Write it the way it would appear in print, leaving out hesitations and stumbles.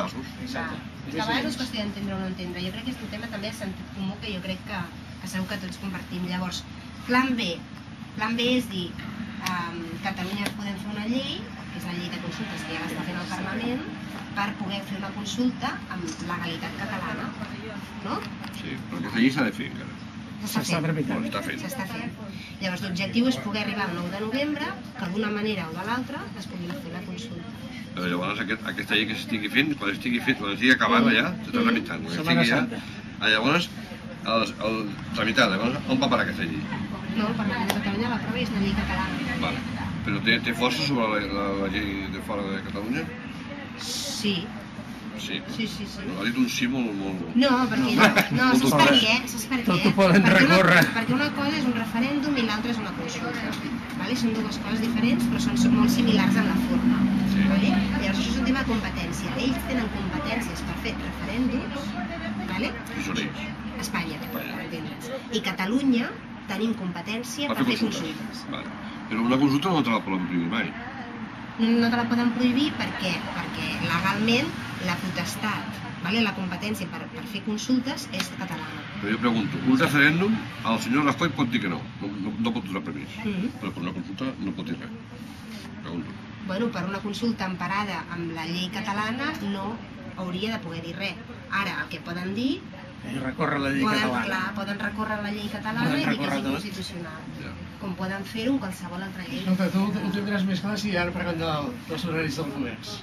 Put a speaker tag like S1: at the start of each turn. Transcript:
S1: casos.
S2: Exacte. Que a vegades és qüestió d'entendre o no entendre. Jo crec que és un tema també de sentit comú que jo crec que segur que tots compartim. Llavors, plan B. Plan B és dir, Catalunya podem fer una llei, que és la llei de consultes que ja l'està fent el Parlament, per poder fer una consulta amb legalitat catalana, no?
S1: Sí, però aquesta llei s'ha de fer encara.
S2: S'està tramitant.
S1: S'està fent.
S2: Llavors l'objectiu és poder arribar al 9 de novembre, que d'una manera o de l'altra es pugui fer la consulta.
S1: Però llavors aquesta llei que s'estigui fent, quan estigui acabada ja, s'està tramitant.
S3: Setmana Santa.
S1: Llavors, tramitada, llavors on va parar aquesta llei?
S2: No, el Parlament de Catalunya l'aprova i és una llei catalana.
S1: Vale. Però té força sobre la llei de fora de Catalunya?
S2: Sí.
S1: Sí?
S2: Sí.
S1: Ha dit un sí molt...
S2: No, perquè no, saps per què?
S3: Tot ho poden recórrer.
S2: Perquè una cosa és un referèndum i l'altra és una consulta. Són dues coses diferents, però són molt similars en la forma. Llavors això és un tema de competència. Ells tenen competències per fer referèndums.
S1: Qui són ells?
S2: Espanya, per entendre'ns. I Catalunya tenim competència per fer consultes.
S1: Però una consulta no te la poden prohibir mai.
S2: No te la poden prohibir perquè legalment la potestat, la competència per fer consultes és catalana.
S1: Però jo pregunto, un referèndum, el senyor Rajoy pot dir que no pot donar permís, però per una consulta no pot dir res. Pregunto.
S2: Bueno, per una consulta emparada amb la llei catalana no hauria de poder dir res. Ara, el que poden dir...
S3: Recórrer la llei catalana.
S2: Poden recórrer la llei catalana i dir que és inconstitucional. Com poden fer-ho amb qualsevol altra llei.
S4: Escolta, tu ho tindràs més clar si ara parlem dels horaris del comerç.